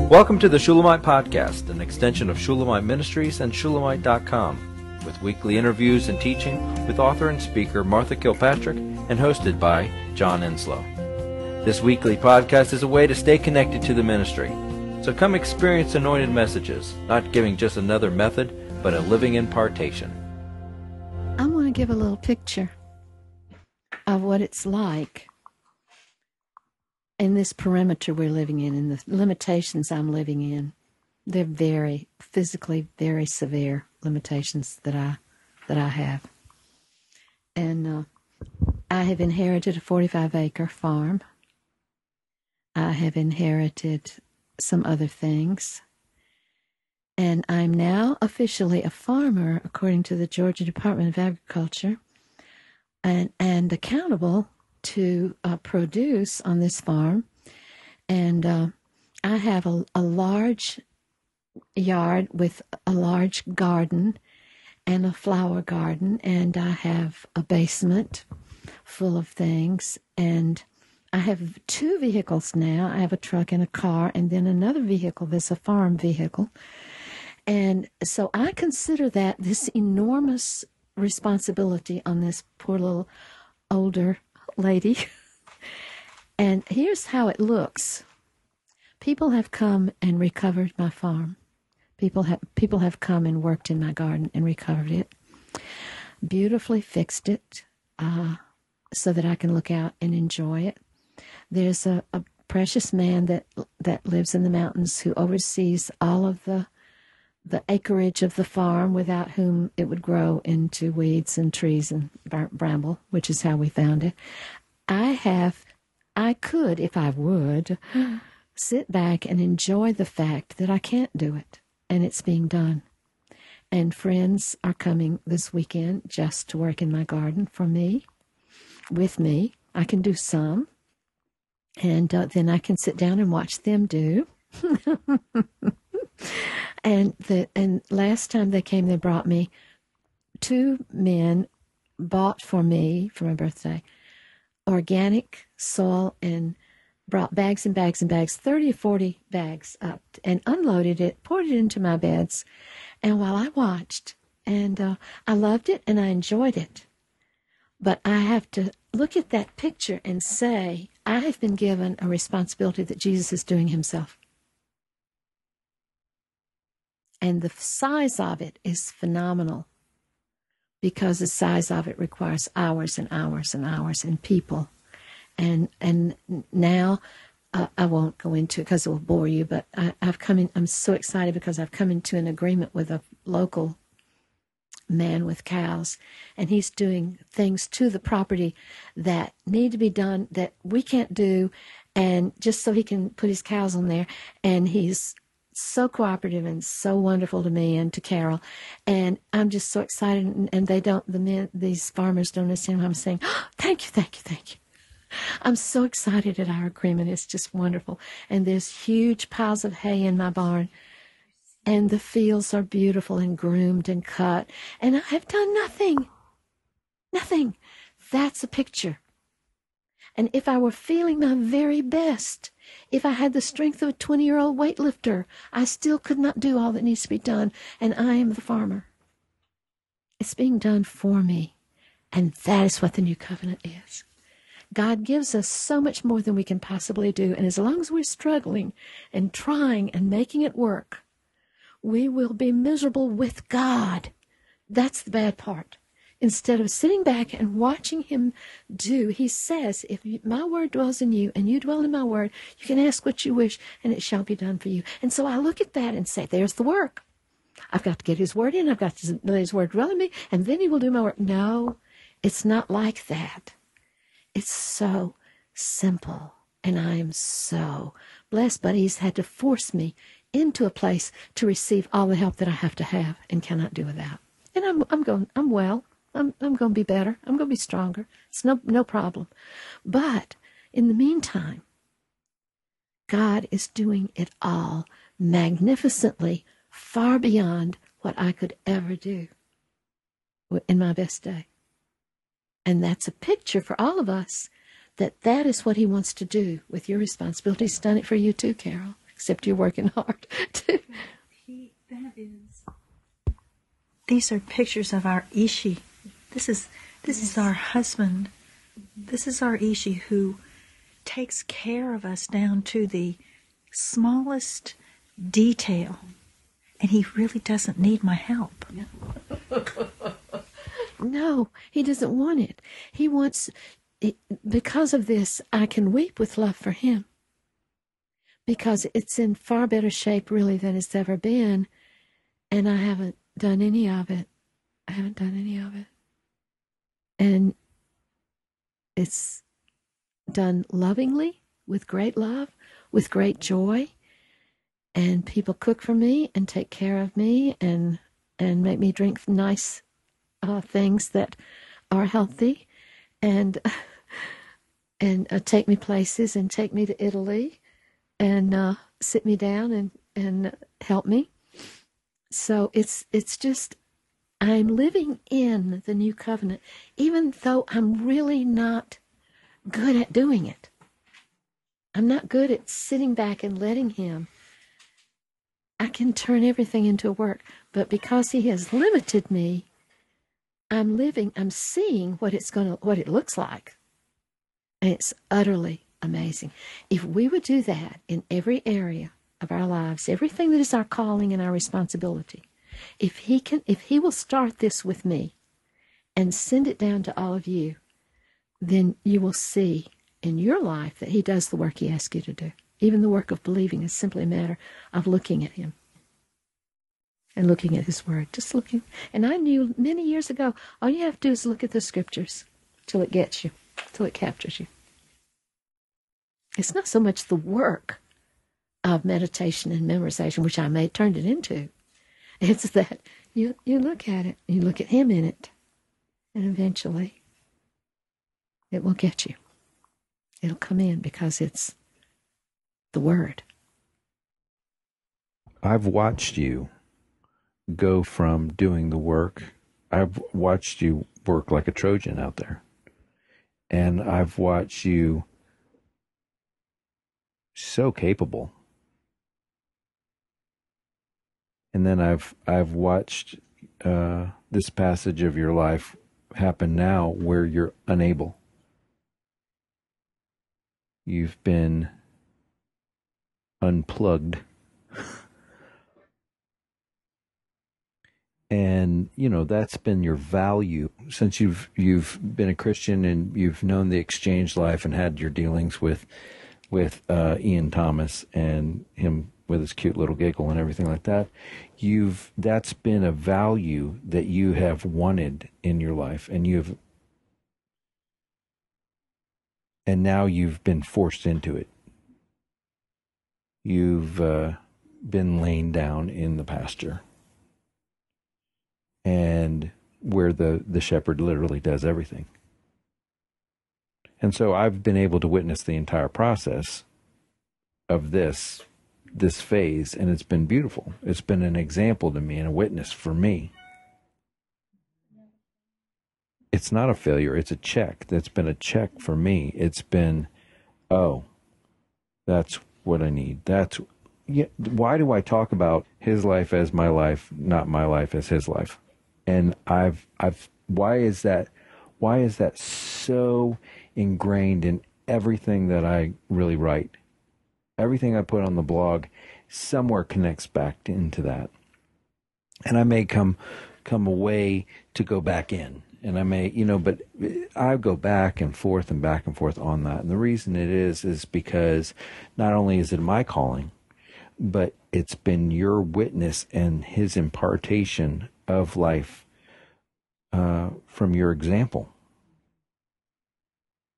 Welcome to the Shulamite Podcast, an extension of Shulamite Ministries and Shulamite.com, with weekly interviews and teaching with author and speaker Martha Kilpatrick and hosted by John Enslow. This weekly podcast is a way to stay connected to the ministry. So come experience anointed messages, not giving just another method, but a living impartation. I want to give a little picture of what it's like in this perimeter we're living in, and the limitations I'm living in. They're very, physically very severe limitations that I have. And I have inherited a 45-acre farm. I have inherited some other things. And I'm now officially a farmer, according to the Georgia Department of Agriculture, and accountable to produce on this farm. And I have a large yard with a large garden and a flower garden, and I have a basement full of things, and I have two vehicles now. I have a truck and a car, and then another vehicle that's a farm vehicle. And so I consider that this enormous responsibility on this poor little older lady. And here's how it looks. People have come and recovered my farm. People have come and worked in my garden and recovered it, beautifully fixed it, so that I can look out and enjoy it. There's a precious man that lives in the mountains who oversees all of the acreage of the farm, without whom it would grow into weeds and trees and bramble, which is how we found it. I could, if I would, sit back and enjoy the fact that I can't do it, and it's being done. And friends are coming this weekend just to work in my garden for me, with me. I can do some, and then I can sit down and watch them do. And last time they came, they brought me, two men bought for me for my birthday organic soil, and brought bags and bags and bags, 30 or 40 bags up, and unloaded it, poured it into my beds. And while I watched, and I loved it and I enjoyed it, but I have to look at that picture and say, I have been given a responsibility that Jesus is doing himself. And the size of it is phenomenal, because the size of it requires hours and hours and hours and people. And now, I won't go into it because it will bore you, but I'm so excited because I've come into an agreement with a local man with cows, and he's doing things to the property that need to be done that we can't do, and just so he can put his cows on there. And he's so cooperative and so wonderful to me and to Carol, and I'm just so excited. And these farmers don't understand what I'm saying. Oh, thank you, thank you, thank you. I'm so excited at our agreement. It's just wonderful. And there's huge piles of hay in my barn, and the fields are beautiful and groomed and cut, and I have done nothing. That's a picture. And if I were feeling my very best, if I had the strength of a 20-year-old weightlifter, I still could not do all that needs to be done, and I am the farmer. It's being done for me, and that is what the new covenant is. God gives us so much more than we can possibly do, and as long as we're struggling and trying and making it work, we will be miserable with God. That's the bad part. Instead of sitting back and watching him do, he says, if my word dwells in you and you dwell in my word, you can ask what you wish and it shall be done for you. And so I look at that and say, there's the work. I've got to get his word in. I've got to let his word dwell in me, and then he will do my work. No, it's not like that. It's so simple, and I am so blessed, but he's had to force me into a place to receive all the help that I have to have and cannot do without. And I'm well. I'm going to be better. I'm going to be stronger. It's no problem. But in the meantime, God is doing it all magnificently, far beyond what I could ever do in my best day. And that's a picture for all of us that is what he wants to do with your responsibility. He's done it for you too, Carol. except you're working hard too. These are pictures of our Ishi. This is our husband. This is our Ishi who takes care of us down to the smallest detail. And he really doesn't need my help. No, he doesn't want it. He wants, because of this, I can weep with love for him. Because it's in far better shape, really, than it's ever been. And I haven't done any of it. And it's done lovingly, with great love, with great joy. And people cook for me and take care of me and make me drink nice things that are healthy, and take me places and take me to Italy and sit me down and help me. So it's just, I'm living in the new covenant, even though I'm really not good at doing it. I'm not good at sitting back and letting him. I can turn everything into work, but because he has limited me, I'm seeing what it looks like. And it's utterly amazing. If we would do that in every area of our lives, everything that is our calling and our responsibility, if he will start this with me and send it down to all of you, then you will see in your life that he does the work he asks you to do. Even the work of believing is simply a matter of looking at him and looking at his word. Just looking. And I knew many years ago, all you have to do is look at the scriptures till it gets you, till it captures you. It's not so much the work of meditation and memorization, which I turned it into. It's that you look at it, you look at him in it, and eventually it will get you. It'll come in because it's the word. I've watched you go from doing the work. I've watched you work like a Trojan out there. And I've watched you so capable. And then I've watched this passage of your life happen now where you're unable. You've been unplugged. And, that's been your value since you've been a Christian and you've known the exchange life and had your dealings with Ian Thomas and him with his cute little giggle and everything like that. That's been a value that you have wanted in your life, and now you've been forced into it. You've been laying down in the pasture, and where the shepherd literally does everything. And so I've been able to witness the entire process of this phase, and it's been beautiful. It's been an example to me and a witness for me. It's not a failure. It's a check. That's been a check for me. It's been, oh, that's what I need. Why do I talk about his life as my life, not my life as his life? And why is that so ingrained in everything that I really write? Everything I put on the blog somewhere connects back into that. And I may come away to go back in. And I may, but I go back and forth on that. And the reason it is because not only is it my calling, but it's been your witness and his impartation of life from your example.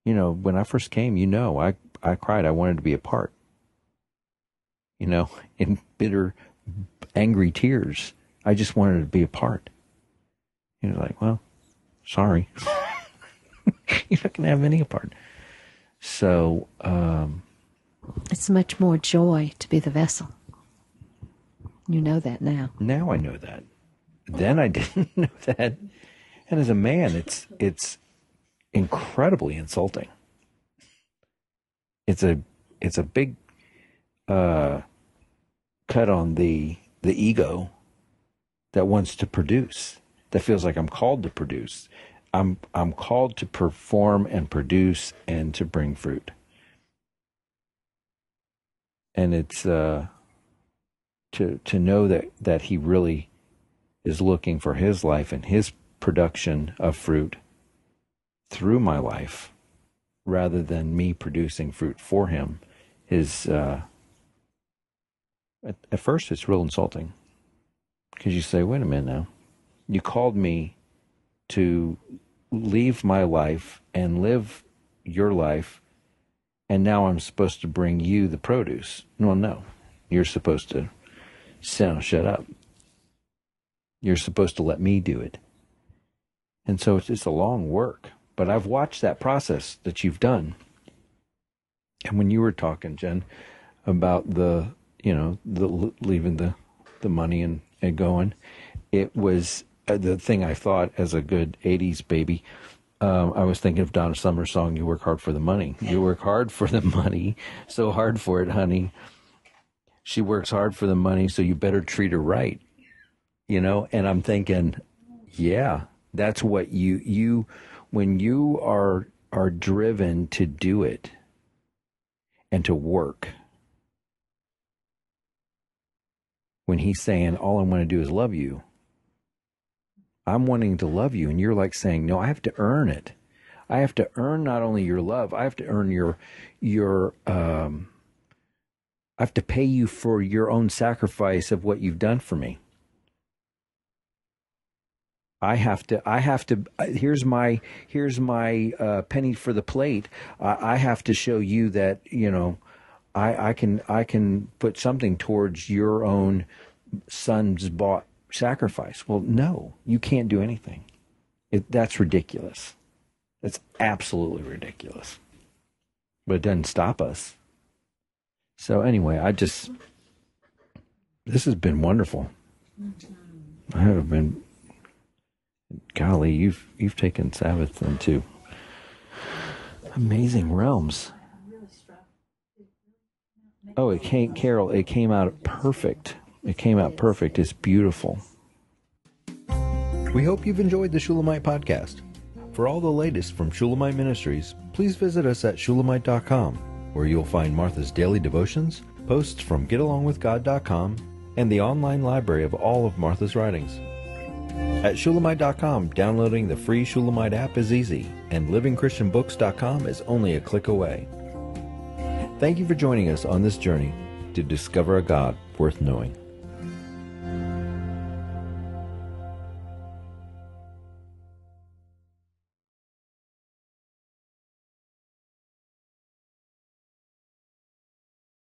When I first came, I cried. I wanted to be a part. In bitter, angry tears. I just wanted to be a part. Like, well, sorry. You're not going to have any part. So, it's much more joy to be the vessel. You know that now. Now I know that. Then I didn't know that. And as a man, it's incredibly insulting. It's a big cut on the ego that wants to produce, that feels like I'm called to produce. I'm called to perform and produce and to bring fruit. And it's to know that he really is looking for his life and his production of fruit through my life, rather than me producing fruit for him, is at first it's real insulting, because you say, wait a minute now, you called me to leave my life and live your life, and now I'm supposed to bring you the produce. Well, no, you're supposed to shut up. You're supposed to let me do it. And so it's a long work, but I've watched that process that you've done. And when you were talking, Jen, about the leaving the money and going, it was the thing I thought as a good 80s baby. I was thinking of Donna Summer's song, "You Work Hard for the Money." You work hard for the money, so hard for it, honey. She works hard for the money, so you better treat her right. And I'm thinking, yeah, that's what you when you are driven to do it and to work. When he's saying, all I want to do is love you, I'm wanting to love you, and you're like saying, no, I have to earn it. I have to earn not only your love, I have to earn your I have to pay you for your own sacrifice of what you've done for me. I have to, here's my penny for the plate. I have to show you that, I can put something towards your own son's bought sacrifice. Well, no, you can't do anything. That's ridiculous. That's absolutely ridiculous. But it doesn't stop us. So anyway, this has been wonderful. I have been, golly, you've taken Sabbath into amazing realms. Oh, it came out perfect. It came out perfect. It's beautiful. We hope you've enjoyed the Shulamite podcast. For all the latest from Shulamite Ministries, please visit us at shulamite.com, where you'll find Martha's daily devotions, posts from getalongwithgod.com, and the online library of all of Martha's writings. At shulamite.com, downloading the free Shulamite app is easy, and livingchristianbooks.com is only a click away. Thank you for joining us on this journey to discover a God worth knowing.